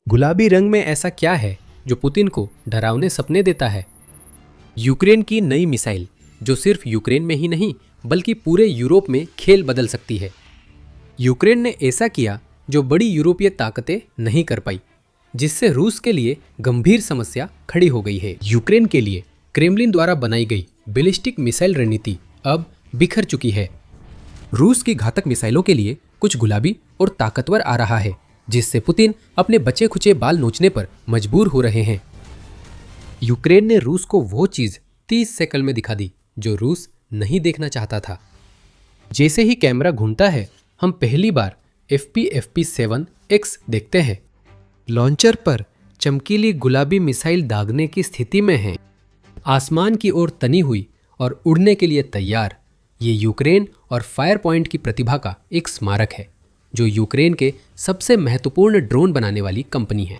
गुलाबी रंग में ऐसा क्या है जो पुतिन को डरावने सपने देता है? यूक्रेन की नई मिसाइल जो सिर्फ यूक्रेन में ही नहीं बल्कि पूरे यूरोप में खेल बदल सकती है। यूक्रेन ने ऐसा किया जो बड़ी यूरोपीय ताकतें नहीं कर पाई, जिससे रूस के लिए गंभीर समस्या खड़ी हो गई है। यूक्रेन के लिए क्रेमलिन द्वारा बनाई गई बैलिस्टिक मिसाइल रणनीति अब बिखर चुकी है। रूस की घातक मिसाइलों के लिए कुछ गुलाबी और ताकतवर आ रहा है, जिससे पुतिन अपने बचे खुचे बाल नोचने पर मजबूर हो रहे हैं। यूक्रेन ने रूस को वो चीज 30 सेकंड में दिखा दी जो रूस नहीं देखना चाहता था। जैसे ही कैमरा घूमता है, हम पहली बार FP-7X देखते हैं। लॉन्चर पर चमकीली गुलाबी मिसाइल दागने की स्थिति में है, आसमान की ओर तनी हुई और उड़ने के लिए तैयार। ये यूक्रेन और फायर पॉइंट की प्रतिभा का एक स्मारक है, जो यूक्रेन के सबसे महत्वपूर्ण ड्रोन बनाने वाली कंपनी है।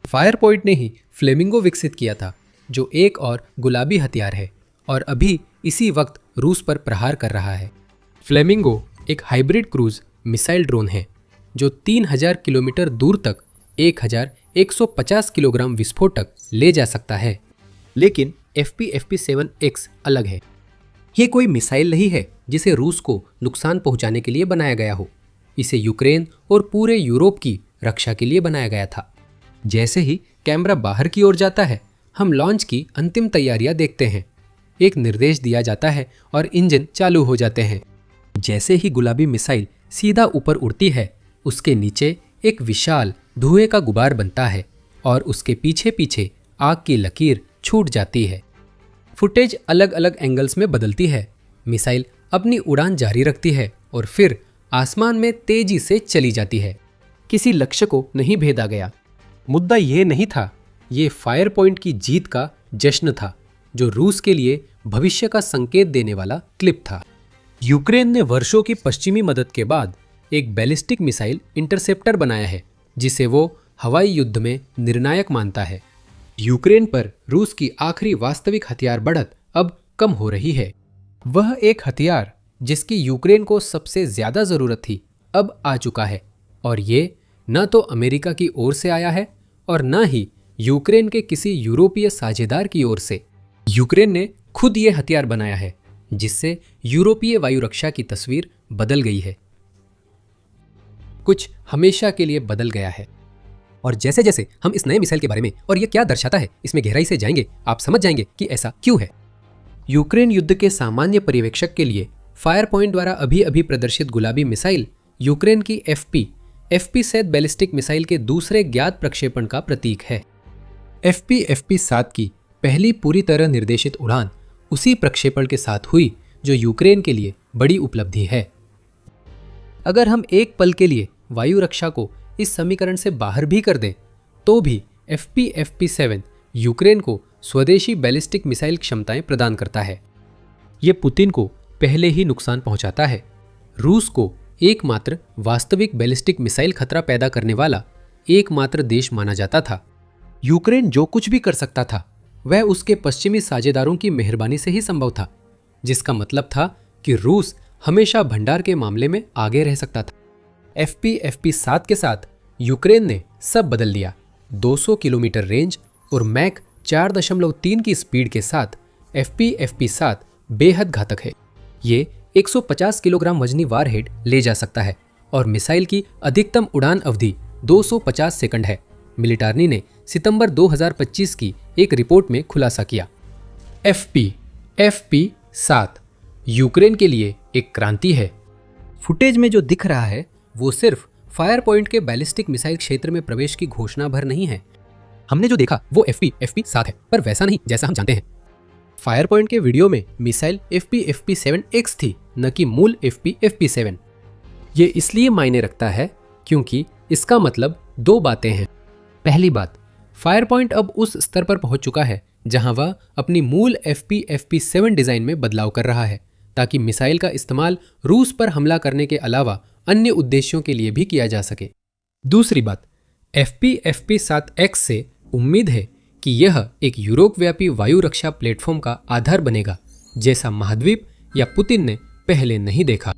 फायर पॉइंट ने ही फ्लेमिंगो विकसित किया था, जो एक और गुलाबी हथियार है और अभी इसी वक्त रूस पर प्रहार कर रहा है। फ्लेमिंगो एक हाइब्रिड क्रूज मिसाइल ड्रोन है जो 3000 किलोमीटर दूर तक 1150 किलोग्राम विस्फोटक ले जा सकता है। लेकिन FP-7X अलग है। ये कोई मिसाइल नहीं है जिसे रूस को नुकसान पहुंचाने के लिए बनाया गया हो। इसे यूक्रेन और पूरे यूरोप की रक्षा के लिए बनाया गया था। जैसे ही कैमरा बाहर की ओर जाता है, हम लॉन्च की अंतिम तैयारियां देखते हैं। एक निर्देश दिया जाता है और इंजन चालू हो जाते हैं। जैसे ही गुलाबी मिसाइल सीधा ऊपर उड़ती है, उसके नीचे एक विशाल धुएं का गुबार बनता है और उसके पीछे पीछे आग की लकीर छूट जाती है। फुटेज अलग अलग एंगल्स में बदलती है। मिसाइल अपनी उड़ान जारी रखती है और फिर आसमान में तेजी से चली जाती है। किसी लक्ष्य को नहीं भेदा गया। मुद्दा ये नहीं था, ये फायर पॉइंट की जीत का जश्न था, जो रूस के लिए भविष्य का संकेत देने वाला क्लिप था। यूक्रेन ने वर्षों की पश्चिमी मदद के बाद एक बैलिस्टिक मिसाइल इंटरसेप्टर बनाया है, जिसे वो हवाई युद्ध में निर्णायक मानता है। यूक्रेन पर रूस की आखिरी वास्तविक हथियार बढ़त अब कम हो रही है। वह एक हथियार जिसकी यूक्रेन को सबसे ज्यादा जरूरत थी, अब आ चुका है, और ये न तो अमेरिका की ओर से आया है और न ही यूक्रेन के किसी यूरोपीय साझेदार की ओर से। यूक्रेन ने खुद ये हथियार बनाया है, जिससे यूरोपीय वायु रक्षा की तस्वीर बदल गई है। कुछ हमेशा के लिए बदल गया है। और जैसे जैसे हम इस नए मिसाइल के बारे में और ये क्या दर्शाता है, इसमें गहराई से जाएंगे, आप समझ जाएंगे कि ऐसा क्यों है। यूक्रेन युद्ध के सामान्य पर्यवेक्षक के लिए फायर पॉइंट द्वारा अभी अभी प्रदर्शित गुलाबी मिसाइल यूक्रेन की FP-7 बैलिस्टिक मिसाइल के दूसरे ज्ञात प्रक्षेपण का प्रतीक है। FP-7 की पहली पूरी तरह निर्देशित उड़ान उसी प्रक्षेपण के साथ हुई जो यूक्रेन के लिए बड़ी उपलब्धि है। अगर हम एक पल के लिए वायु रक्षा को इस समीकरण से बाहर भी कर दें, तो भी FP-7 यूक्रेन को स्वदेशी बैलिस्टिक मिसाइल क्षमताएं प्रदान करता है। ये पुतिन को पहले ही नुकसान पहुंचाता है। रूस को एकमात्र वास्तविक बैलिस्टिक मिसाइल खतरा पैदा करने वाला एकमात्र देश माना जाता था। यूक्रेन जो कुछ भी कर सकता था, वह उसके पश्चिमी साझेदारों की मेहरबानी से ही संभव था, जिसका मतलब था कि रूस हमेशा भंडार के मामले में आगे रह सकता था। FP-7 के साथ यूक्रेन ने सब बदल दिया। 200 किलोमीटर रेंज और मैक 4.3 की स्पीड के साथ FP-7 बेहद घातक है। ये 150 किलोग्राम वजनी वारहेड ले जा सकता है और मिसाइल की अधिकतम उड़ान अवधि 250 सेकंड है। मिलिटारी ने सितंबर 2025 की एक रिपोर्ट में खुलासा किया। FP-7 यूक्रेन के लिए एक क्रांति है। फुटेज में जो दिख रहा है वो सिर्फ फायर पॉइंट के बैलिस्टिक मिसाइल क्षेत्र में प्रवेश की घोषणा भर नहीं है। हमने जो देखा वो FP-7 है, पर वैसा नहीं जैसा हम जानते हैं। फायर पॉइंट के वीडियो में मिसाइल FP-7X थी, न कि मूल FP-7। ये इसलिए मायने रखता है क्योंकि इसका मतलब दो बातें हैं। पहली बात, फायर पॉइंट अब उस स्तर पर पहुंच चुका है जहां वह अपनी मूल FP-7 डिजाइन में बदलाव कर रहा है, ताकि मिसाइल का इस्तेमाल रूस पर हमला करने के अलावा अन्य उद्देश्यों के लिए भी किया जा सके। दूसरी बात, FP-7X से उम्मीद है कि यह एक यूरोप व्यापी वायु रक्षा प्लेटफॉर्म का आधार बनेगा, जैसा महाद्वीप या पुतिन ने पहले नहीं देखा।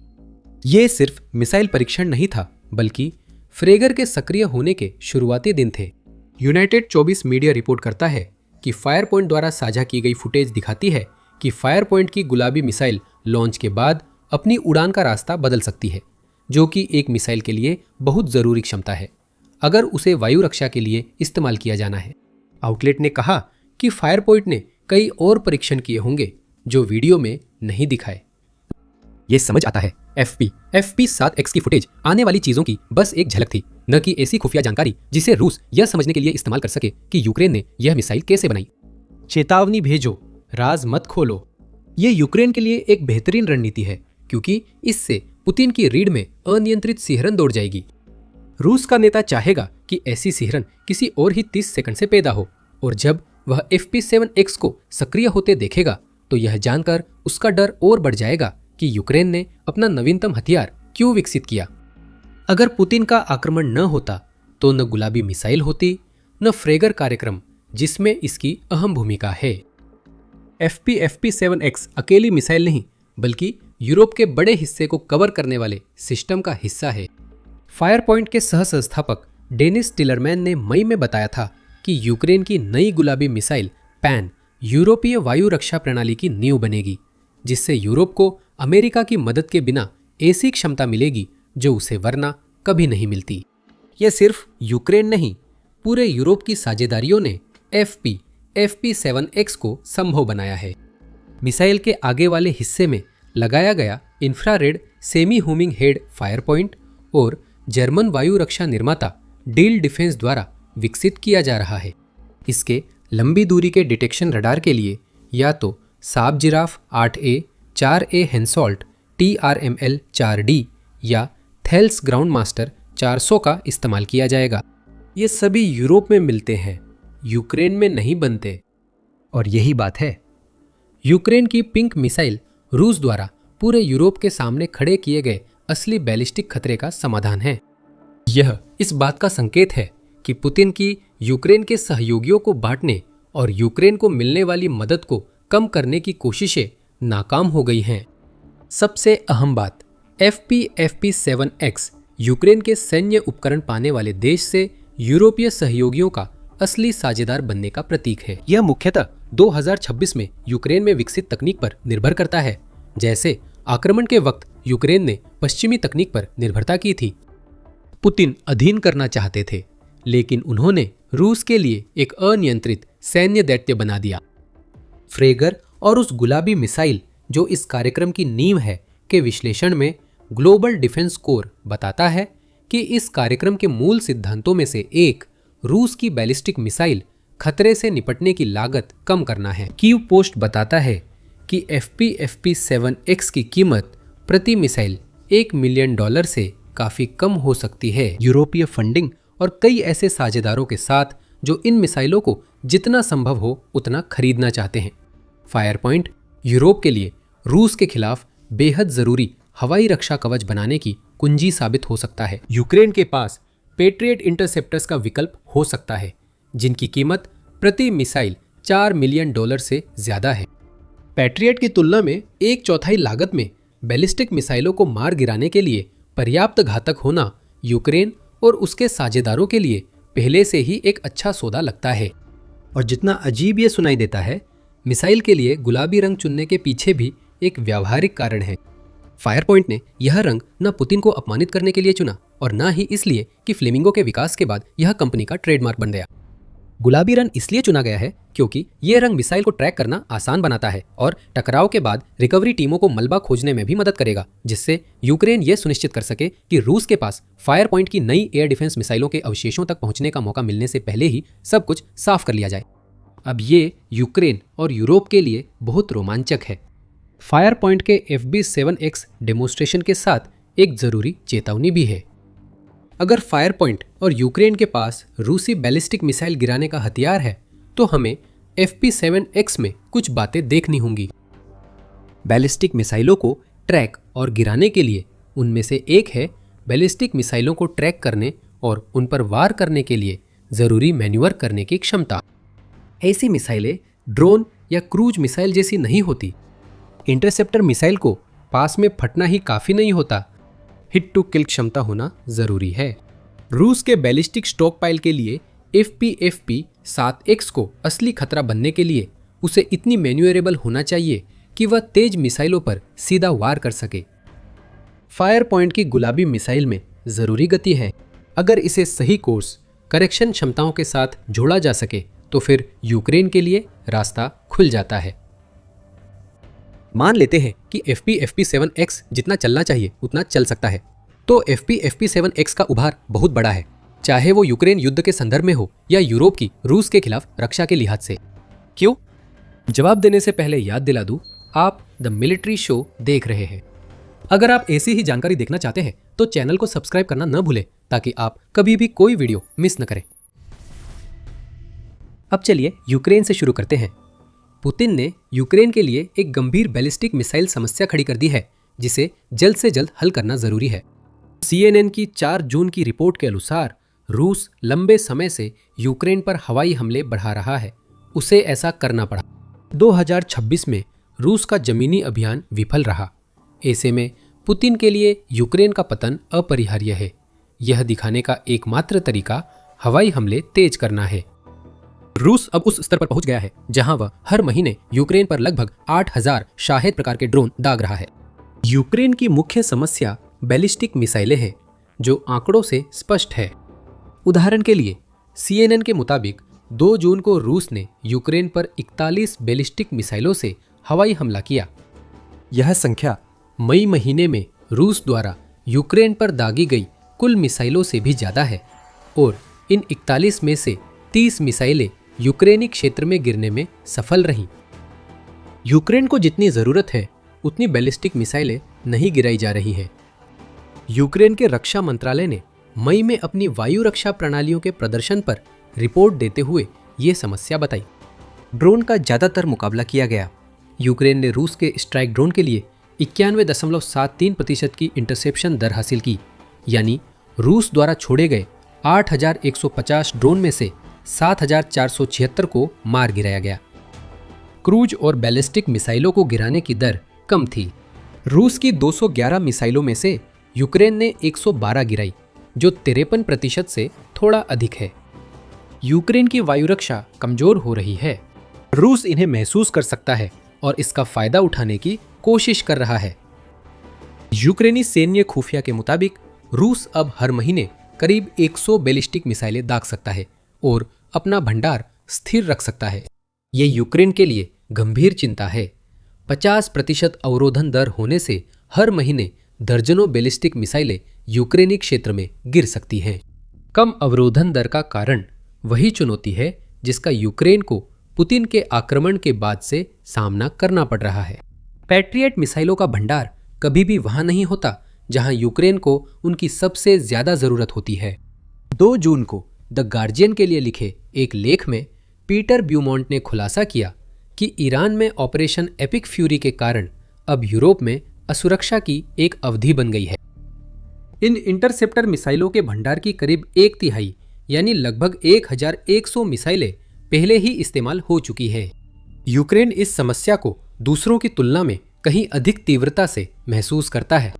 ये सिर्फ मिसाइल परीक्षण नहीं था, बल्कि फ्रेगर के सक्रिय होने के शुरुआती दिन थे। यूनाइटेड 24 मीडिया रिपोर्ट करता है कि फायर पॉइंट द्वारा साझा की गई फुटेज दिखाती है कि फायर पॉइंट की गुलाबी मिसाइल लॉन्च के बाद अपनी उड़ान का रास्ता बदल सकती है, जो कि एक मिसाइल के लिए बहुत ज़रूरी क्षमता है अगर उसे वायु रक्षा के लिए इस्तेमाल किया जाना है। आउटलेट ने कहा कि फायर पॉइंट ने कई और परीक्षण किए होंगे जो वीडियो में नहीं दिखाए। ये समझ आता है FP-7X की फुटेज आने वाली चीजों की बस एक झलक थी, न कि ऐसी खुफिया जानकारी जिसे रूस यह समझने के लिए इस्तेमाल कर सके कि यूक्रेन ने यह मिसाइल कैसे बनाई। चेतावनी भेजो, राज मत खोलो। यह यूक्रेन के लिए एक बेहतरीन रणनीति है क्योंकि इससे पुतिन की रीढ़ में अनियंत्रित सिहरन दौड़ जाएगी। रूस का नेता चाहेगा कि ऐसी सिहरन किसी और ही 30 सेकंड से पैदा हो, और जब वह FP-7X को सक्रिय होते देखेगा तो यह जानकर उसका डर और बढ़ जाएगा कि यूक्रेन ने अपना नवीनतम हथियार क्यों विकसित किया। अगर पुतिन का आक्रमण न होता तो न गुलाबी मिसाइल होती, न फ्रेगर कार्यक्रम जिसमें इसकी अहम भूमिका है। FP-7X अकेली मिसाइल नहीं बल्कि यूरोप के बड़े हिस्से को कवर करने वाले सिस्टम का हिस्सा है। फायर पॉइंट के सह संस्थापक डेनिस टिलरमैन ने मई में बताया था कि यूक्रेन की नई गुलाबी मिसाइल पैन यूरोपीय वायु रक्षा प्रणाली की नींव बनेगी, जिससे यूरोप को अमेरिका की मदद के बिना ऐसी क्षमता मिलेगी जो उसे वरना कभी नहीं मिलती। यह सिर्फ यूक्रेन नहीं, पूरे यूरोप की साझेदारियों ने FP-7X को संभव बनाया है। मिसाइल के आगे वाले हिस्से में लगाया गया infrared semi homing head fire point और जर्मन वायु रक्षा निर्माता डील डिफेंस द्वारा विकसित किया जा रहा है। इसके लंबी दूरी के डिटेक्शन रडार के लिए या तो साब giraffe 8A, 4A हेंसॉल्ट TRML 4D या थेल्स ग्राउंड मास्टर 400 का इस्तेमाल किया जाएगा। ये सभी यूरोप में मिलते हैं, यूक्रेन में नहीं बनते। और यही बात है, यूक्रेन की पिंक मिसाइल रूस द्वारा पूरे यूरोप के सामने खड़े किए गए असली बैलिस्टिक खतरे का समाधान है। यह इस बात का संकेत है कि पुतिन की यूक्रेन के सहयोगियों को बांटने और यूक्रेन को मिलने वाली मदद को कम करने की कोशिशें नाकाम हो गई हैं। सबसे अहम बात, FP-7X यूक्रेन के सैन्य उपकरण पाने वाले देश से यूरोपीय सहयोगियों का असली साझेदार बनने का प्रतीक है। यह मुख्यतः 2026 में यूक्रेन में विकसित तकनीक पर निर्भर करता है। जैसे आक्रमण के वक्त यूक्रेन ने पश्चिमी तकनीक पर निर्भरता की थी। पुतिन अधीन करना चाहते थे, लेकिन उन्होंने रूस के लिए एक अनियंत्रित सैन्य दैत्य बना दिया। फ्रेगर और उस गुलाबी मिसाइल जो इस कार्यक्रम की नींव है के विश्लेषण में ग्लोबल डिफेंस कोर बताता है कि इस कार्यक्रम के मूल सिद्धांतों में से एक रूस की बैलिस्टिक मिसाइल खतरे से निपटने की लागत कम करना है। कीव पोस्ट बताता है कि FP-7X की कीमत प्रति मिसाइल $1 मिलियन से काफी कम हो सकती है। यूरोपीय फंडिंग और कई ऐसे साझेदारों के साथ जो इन मिसाइलों को जितना संभव हो उतना खरीदना चाहते हैं। फायर पॉइंट यूरोप के लिए रूस के खिलाफ बेहद जरूरी हवाई रक्षा कवच बनाने की कुंजी साबित हो सकता है। यूक्रेन के पास पेट्रियट इंटरसेप्टर्स का विकल्प हो सकता है, जिनकी कीमत प्रति मिसाइल $4 मिलियन से ज्यादा है। पैट्रियट की तुलना में 1/4 लागत में बैलिस्टिक मिसाइलों को मार गिराने के लिए पर्याप्त घातक होना यूक्रेन और उसके साझेदारों के लिए पहले से ही एक अच्छा सौदा लगता है। और जितना अजीब ये सुनाई देता है, मिसाइल के लिए गुलाबी रंग चुनने के पीछे भी एक व्यावहारिक कारण है। फायर पॉइंट ने यह रंग न पुतिन को अपमानित करने के लिए चुना और न ही इसलिए कि फ्लेमिंगो के विकास के बाद यह कंपनी का ट्रेडमार्क बन गया। गुलाबी रंग इसलिए चुना गया है क्योंकि यह रंग मिसाइल को ट्रैक करना आसान बनाता है और टकराव के बाद रिकवरी टीमों को मलबा खोजने में भी मदद करेगा, जिससे यूक्रेन यह सुनिश्चित कर सके कि रूस के पास फायर पॉइंट की नई एयर डिफेंस मिसाइलों के अवशेषों तक पहुंचने का मौका मिलने से पहले ही सब कुछ साफ कर लिया जाए। अब ये यूक्रेन और यूरोप के लिए बहुत रोमांचक है। फायर पॉइंट के FP-7X डेमोन्स्ट्रेशन के साथ एक जरूरी चेतावनी भी है। अगर फायर पॉइंट और यूक्रेन के पास रूसी बैलिस्टिक मिसाइल गिराने का हथियार है तो हमें FP-7X में कुछ बातें देखनी होंगी। बैलिस्टिक मिसाइलों को ट्रैक और गिराने के लिए उनमें से एक है बैलिस्टिक मिसाइलों को ट्रैक करने और उन पर वार करने के लिए जरूरी मैन्यूवर करने की क्षमता। ऐसी मिसाइलें ड्रोन या क्रूज मिसाइल जैसी नहीं होती। इंटरसेप्टर मिसाइल को पास में फटना ही काफी नहीं होता, हिट टू किल क्षमता होना जरूरी है। रूस के बैलिस्टिक स्टॉक पाइल के लिए FPFP-7X को असली खतरा बनने के लिए उसे इतनी मैन्यूएरेबल होना चाहिए कि वह तेज मिसाइलों पर सीधा वार कर सके। फायर पॉइंट की गुलाबी मिसाइल में जरूरी गति है। अगर इसे सही कोर्स करेक्शन क्षमताओं के साथ जोड़ा जा सके तो फिर यूक्रेन के लिए रास्ता खुल जाता है। मान लेते हैं कि FPFP-7X जितना चलना चाहिए उतना चल सकता है, तो FPFP-7X का उभार बहुत बड़ा है, चाहे वो यूक्रेन युद्ध के संदर्भ में हो या यूरोप की रूस के खिलाफ रक्षा के लिहाज से। क्यों? जवाब देने से पहले याद दिला दूं, आप द मिलिट्री शो देख रहे हैं। अगर आप ऐसी ही जानकारी देखना चाहते हैं तो चैनल को सब्सक्राइब करना न भूलें ताकि आप कभी भी कोई वीडियो मिस न करें। अब चलिए यूक्रेन से शुरू करते हैं। पुतिन ने यूक्रेन के लिए एक गंभीर बैलिस्टिक मिसाइल समस्या खड़ी कर दी है, जिसे जल्द से जल्द हल करना जरूरी है। CNN की 4 जून की रिपोर्ट के अनुसार रूस लंबे समय से यूक्रेन पर हवाई हमले बढ़ा रहा है। उसे ऐसा करना पड़ा। 2026 में रूस का जमीनी अभियान विफल रहा। ऐसे में पुतिन के लिए यूक्रेन का पतन अपरिहार्य है। यह दिखाने का एकमात्र तरीका हवाई हमले तेज करना है। रूस अब उस स्तर पर पहुंच गया है जहां वह हर महीने यूक्रेन पर लगभग 8000 शाहेद प्रकार के ड्रोन दाग रहा है। यूक्रेन की मुख्य समस्या बैलिस्टिक मिसाइलें हैं, जो आंकड़ों से स्पष्ट है। उदाहरण के लिए CNN के मुताबिक 2 जून को रूस ने यूक्रेन पर 41 बैलिस्टिक मिसाइलों से हवाई हमला किया। यह संख्या मई महीने में रूस द्वारा यूक्रेन पर दागी गई कुल मिसाइलों से भी ज्यादा है, और इन 41 में से 30 मिसाइलें यूक्रेनी क्षेत्र में गिरने में सफल रहीं। यूक्रेन को जितनी जरूरत है उतनी बैलिस्टिक मिसाइलें नहीं गिराई जा रही हैं। यूक्रेन के रक्षा मंत्रालय ने मई में अपनी वायु रक्षा प्रणालियों के प्रदर्शन पर रिपोर्ट देते हुए ये समस्या बताई। ड्रोन का ज्यादातर मुकाबला किया गया। यूक्रेन ने रूस के स्ट्राइक ड्रोन के लिए 91.73% की इंटरसेप्शन दर हासिल की, यानी रूस द्वारा छोड़े गए 8150 ड्रोन में से 7476 को मार गिराया गया। क्रूज और बैलिस्टिक मिसाइलों को गिराने की दर कम थी। रूस की 211 मिसाइलों में से यूक्रेन ने 112 गिराई, जो 53% से थोड़ा अधिक है। यूक्रेन की वायु रक्षा कमजोर हो रही है। रूस इन्हें महसूस कर सकता है और इसका फायदा उठाने की कोशिश कर रहा है। यूक्रेनी सैन्य खुफिया के मुताबिक रूस अब हर महीने करीब 100 बैलिस्टिक मिसाइलें दाग सकता है और अपना भंडार स्थिर रख सकता है। ये यूक्रेन के लिए गंभीर चिंता है। 50% अवरोधन दर होने से हर महीने दर्जनों बैलिस्टिक मिसाइलें यूक्रेनी क्षेत्र में गिर सकती हैं। कम अवरोधन दर का कारण वही चुनौती है जिसका यूक्रेन को पुतिन के आक्रमण के बाद से सामना करना पड़ रहा है। पैट्रियट मिसाइलों का भंडार कभी भी वहां नहीं होता जहां यूक्रेन को उनकी सबसे ज्यादा जरूरत होती है। 2 जून को द गार्जियन के लिए लिखे एक लेख में पीटर ब्यूमॉन्ट ने खुलासा किया कि ईरान में ऑपरेशन एपिक फ्यूरी के कारण अब यूरोप में असुरक्षा की एक अवधि बन गई है। इन इंटरसेप्टर मिसाइलों के भंडार की करीब 1/3 यानी लगभग 1100 मिसाइलें पहले ही इस्तेमाल हो चुकी है। यूक्रेन इस समस्या को दूसरों की तुलना में कहीं अधिक तीव्रता से महसूस करता है।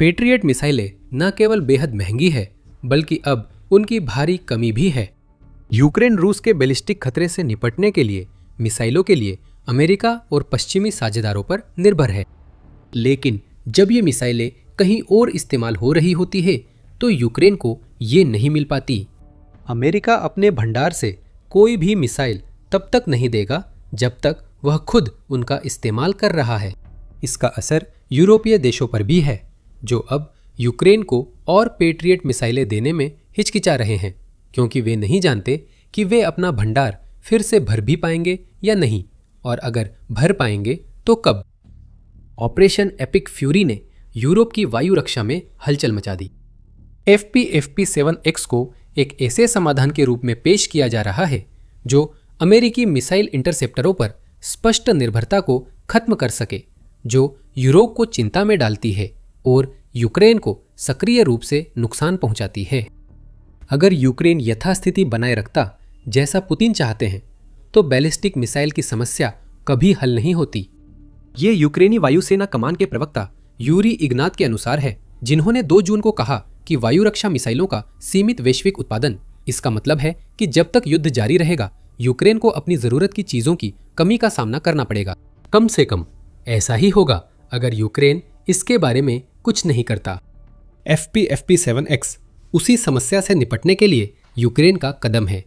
पैट्रियट मिसाइलें न केवल बेहद महंगी है, बल्कि अब उनकी भारी कमी भी है। यूक्रेन रूस के बैलिस्टिक खतरे से निपटने के लिए मिसाइलों के लिए अमेरिका और पश्चिमी साझेदारों पर निर्भर है। लेकिन जब ये मिसाइलें कहीं और इस्तेमाल हो रही होती है तो यूक्रेन को ये नहीं मिल पाती। अमेरिका अपने भंडार से कोई भी मिसाइल तब तक नहीं देगा जब तक वह खुद उनका इस्तेमाल कर रहा है। इसका असर यूरोपीय देशों पर भी है, जो अब यूक्रेन को और पैट्रियट मिसाइलें देने में हिचकिचा रहे हैं, क्योंकि वे नहीं जानते कि वे अपना भंडार फिर से भर भी पाएंगे या नहीं, और अगर भर पाएंगे तो कब। ऑपरेशन एपिक फ्यूरी ने यूरोप की वायु रक्षा में हलचल मचा दी। FPFP-7X को एक ऐसे समाधान के रूप में पेश किया जा रहा है जो अमेरिकी मिसाइल इंटरसेप्टरों पर स्पष्ट निर्भरता को खत्म कर सके, जो यूरोप को चिंता में डालती है और यूक्रेन को सक्रिय रूप से नुकसान पहुंचाती है। अगर यूक्रेन यथास्थिति बनाए रखता जैसा पुतिन चाहते हैं तो बैलिस्टिक मिसाइल की समस्या कभी हल नहीं होती। ये यूक्रेनी वायुसेना कमान के प्रवक्ता यूरी इग्नात के अनुसार है, जिन्होंने 2 जून को कहा कि वायु रक्षा मिसाइलों का सीमित वैश्विक उत्पादन इसका मतलब है कि जब तक युद्ध जारी रहेगा, यूक्रेन को अपनी जरूरत की चीजों की कमी का सामना करना पड़ेगा। कम से कम ऐसा ही होगा अगर यूक्रेन इसके बारे में कुछ नहीं करता। FP-7X उसी समस्या से निपटने के लिए यूक्रेन का कदम है।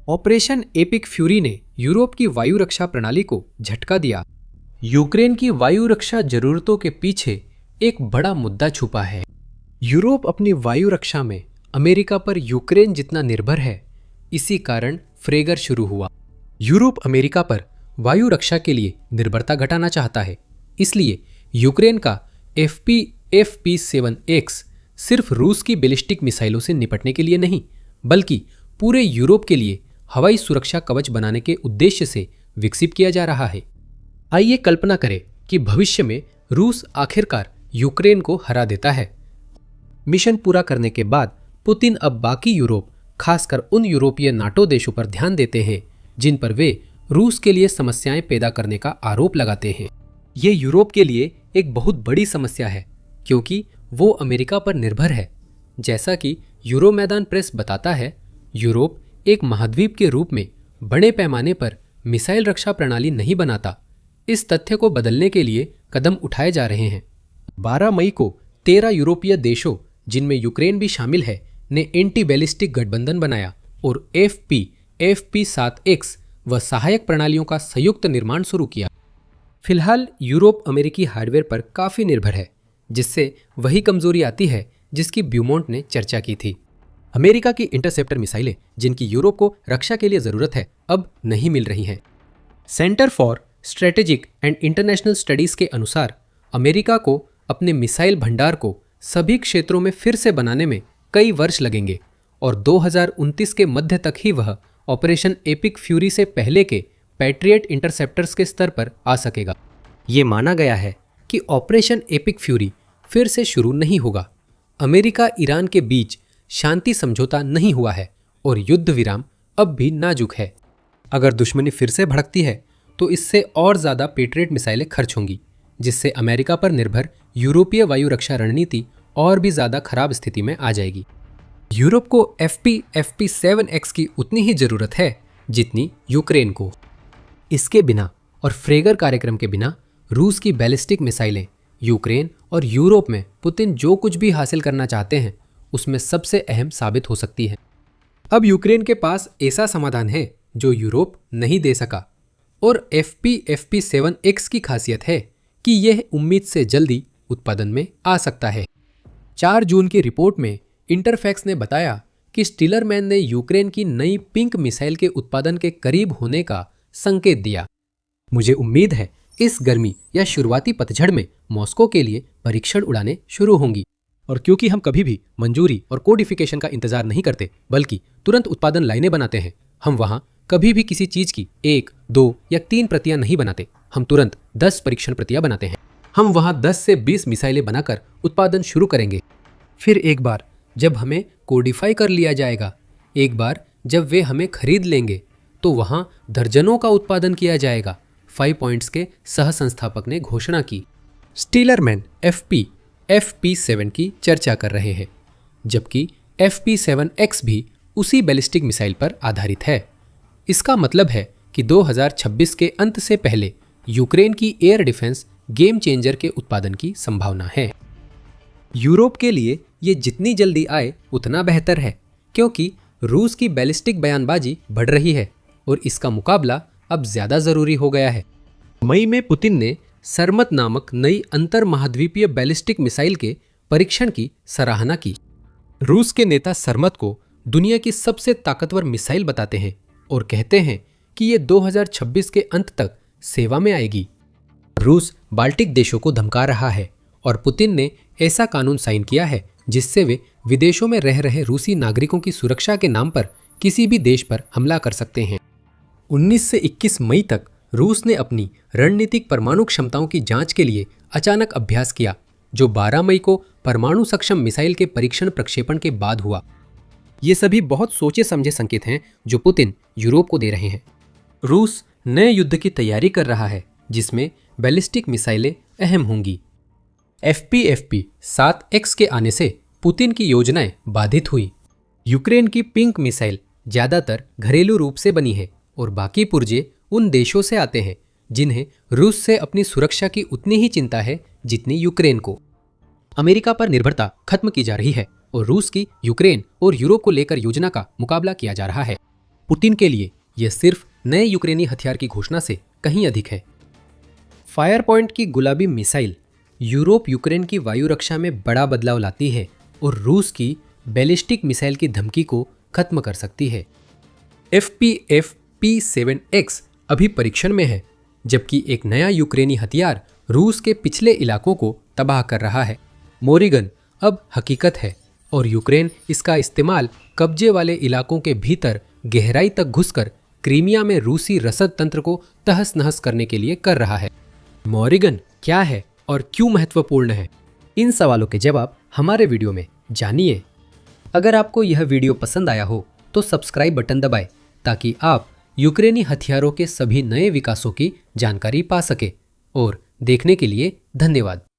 ऑपरेशन एपिक फ्यूरी ने यूरोप की वायु रक्षा प्रणाली को झटका दिया। यूक्रेन की वायु रक्षा जरूरतों के पीछे एक बड़ा मुद्दा छुपा है। यूरोप अपनी वायु रक्षा में अमेरिका पर यूक्रेन जितना निर्भर है, इसी कारण फ्रेगर शुरू हुआ। यूरोप अमेरिका पर वायु रक्षा के लिए निर्भरता घटाना चाहता है, इसलिए यूक्रेन का FP-7X सिर्फ रूस की बैलिस्टिक मिसाइलों से निपटने के लिए नहीं, बल्कि पूरे यूरोप के लिए हवाई सुरक्षा कवच बनाने के उद्देश्य से विकसित किया जा रहा है। आइए कल्पना करें कि भविष्य में रूस आखिरकार यूक्रेन को हरा देता है। मिशन पूरा करने के बाद पुतिन अब बाकी यूरोप, खासकर उन यूरोपीय नाटो देशों पर ध्यान देते हैं जिन पर वे रूस के लिए समस्याएं पैदा करने का आरोप लगाते हैं। ये यूरोप के लिए एक बहुत बड़ी समस्या है, क्योंकि वो अमेरिका पर निर्भर है। जैसा कि यूरोमैदान प्रेस बताता है, यूरोप एक महाद्वीप के रूप में बड़े पैमाने पर मिसाइल रक्षा प्रणाली नहीं बनाता। इस तथ्य को बदलने के लिए कदम उठाए जा रहे हैं। 12 मई को 13 यूरोपीय देशों, जिनमें यूक्रेन भी शामिल है, ने एंटी बैलिस्टिक गठबंधन बनाया और FP-7X व सहायक प्रणालियों का संयुक्त निर्माण शुरू किया। फिलहाल यूरोप अमेरिकी हार्डवेयर पर काफी निर्भर है, जिससे वही कमजोरी आती है जिसकी ब्यूमोंट ने चर्चा की थी। अमेरिका की इंटरसेप्टर मिसाइलें, जिनकी यूरोप को रक्षा के लिए जरूरत है, अब नहीं मिल रही हैं। Centre for strategic and international studies के अनुसार अमेरिका को अपने मिसाइल भंडार को सभी क्षेत्रों में फिर से बनाने में कई वर्ष लगेंगे और 2029 के मध्य तक ही वह ऑपरेशन एपिक फ्यूरी से पहले के पैट्रियट इंटरसेप्टर्स के स्तर पर आ सकेगा। ये माना गया है कि ऑपरेशन एपिक फ्यूरी फिर से शुरू नहीं होगा। अमेरिका ईरान के बीच शांति समझौता नहीं हुआ है और युद्ध विराम अब भी नाजुक है। अगर दुश्मनी फिर से भड़कती है तो इससे और ज़्यादा पैट्रियट मिसाइलें खर्च होंगी, जिससे अमेरिका पर निर्भर यूरोपीय वायु रक्षा रणनीति और भी ज़्यादा खराब स्थिति में आ जाएगी। यूरोप को FP-7X की उतनी ही ज़रूरत है जितनी यूक्रेन को। इसके बिना और फ्रेगर कार्यक्रम के बिना रूस की बैलिस्टिक मिसाइलें यूक्रेन और यूरोप में पुतिन जो कुछ भी हासिल करना चाहते हैं उसमें सबसे अहम साबित हो सकती है। अब यूक्रेन के पास ऐसा समाधान है जो यूरोप नहीं दे सका, और FP-7X की खासियत है कि यह उम्मीद से जल्दी उत्पादन में आ सकता है। 4 जून की रिपोर्ट में इंटरफैक्स ने बताया कि स्टिलरमैन ने यूक्रेन की नई पिंक मिसाइल के उत्पादन के करीब होने का संकेत दिया। मुझे उम्मीद है इस गर्मी या शुरुआती पतझड़ में मॉस्को के लिए परीक्षण उड़ानें शुरू होंगी, और क्योंकि हम कभी भी मंजूरी और कोडिफिकेशन का इंतजार नहीं करते बल्कि तुरंत उत्पादन लाइनें बनाते हैं, हम वहां कभी भी किसी चीज की 1, 2 या 3 प्रतियां नहीं बनाते, हम तुरंत 10 परीक्षण प्रतियां बनाते हैं। हम वहां 10 से 20 मिसाइलें बनाकर उत्पादन शुरू करेंगे। फिर एक बार जब हमें कोडिफाई कर लिया जाएगा, एक बार जब वे हमें खरीद लेंगे, तो वहां दर्जनों का उत्पादन किया जाएगा, 5 पॉइंट्स के सह संस्थापक ने घोषणा की। स्टिलरमैन FP-7 की चर्चा कर रहे हैं, जबकि FP-7X भी उसी बैलिस्टिक मिसाइल पर आधारित है। इसका मतलब है कि 2026 के अंत से पहले यूक्रेन की एयर डिफेंस गेम चेंजर के उत्पादन की संभावना है। यूरोप के लिए ये जितनी जल्दी आए उतना बेहतर है, क्योंकि रूस की बैलिस्टिक बयानबाजी बढ़ रही है और इसका मुकाबला अब ज्यादा जरूरी हो गया है। मई में पुतिन ने सरमत नामक नई अंतर महाद्वीपीय बैलिस्टिक मिसाइल के परीक्षण की सराहना की। रूस के नेता सरमत को दुनिया की सबसे ताकतवर मिसाइल बताते हैं और कहते हैं कि ये 2026 के अंत तक सेवा में आएगी। रूस बाल्टिक देशों को धमका रहा है और पुतिन ने ऐसा कानून साइन किया है जिससे वे विदेशों में रह रहे रूसी नागरिकों की सुरक्षा के नाम पर किसी भी देश पर हमला कर सकते हैं। 19 से 21 मई तक रूस ने अपनी रणनीतिक परमाणु क्षमताओं की जांच के लिए अचानक अभ्यास किया, जो 12 मई को परमाणु सक्षम मिसाइल के परीक्षण प्रक्षेपण के बाद हुआ। ये सभी बहुत सोचे समझे संकेत हैं जो पुतिन यूरोप को दे रहे हैं। रूस नए युद्ध की तैयारी कर रहा है जिसमें बैलिस्टिक मिसाइलें अहम होंगी। FP-7X के आने से पुतिन की योजनाएं बाधित हुई। यूक्रेन की पिंक मिसाइल ज़्यादातर घरेलू रूप से बनी है और बाकी पुर्जे उन देशों से आते हैं जिन्हें रूस से अपनी सुरक्षा की उतनी ही चिंता है जितनी यूक्रेन को। अमेरिका पर निर्भरता खत्म की जा रही है और रूस की यूक्रेन और यूरोप को लेकर योजना का मुकाबला किया जा रहा है। पुतिन के लिए यह सिर्फ नए यूक्रेनी हथियार की घोषणा से कहीं अधिक है। फायर पॉइंट की गुलाबी मिसाइल यूरोप यूक्रेन की वायु रक्षा में बड़ा बदलाव लाती है और रूस की बैलिस्टिक मिसाइल की धमकी को खत्म कर सकती है। FPFP-7X अभी परीक्षण में है, जबकि एक नया यूक्रेनी हथियार रूस के पिछले इलाकों को तबाह कर रहा है। मोरिगन अब हकीकत है और यूक्रेन इसका इस्तेमाल कब्जे वाले इलाकों के भीतर गहराई तक घुसकर क्रीमिया में रूसी रसद तंत्र को तहस नहस करने के लिए कर रहा है। मोरिगन क्या है और क्यों महत्वपूर्ण है? इन सवालों के जवाब हमारे वीडियो में जानिए। अगर आपको यह वीडियो पसंद आया हो तो सब्सक्राइब बटन दबाएं ताकि आप यूक्रेनी हथियारों के सभी नए विकासों की जानकारी पा सके। और देखने के लिए धन्यवाद।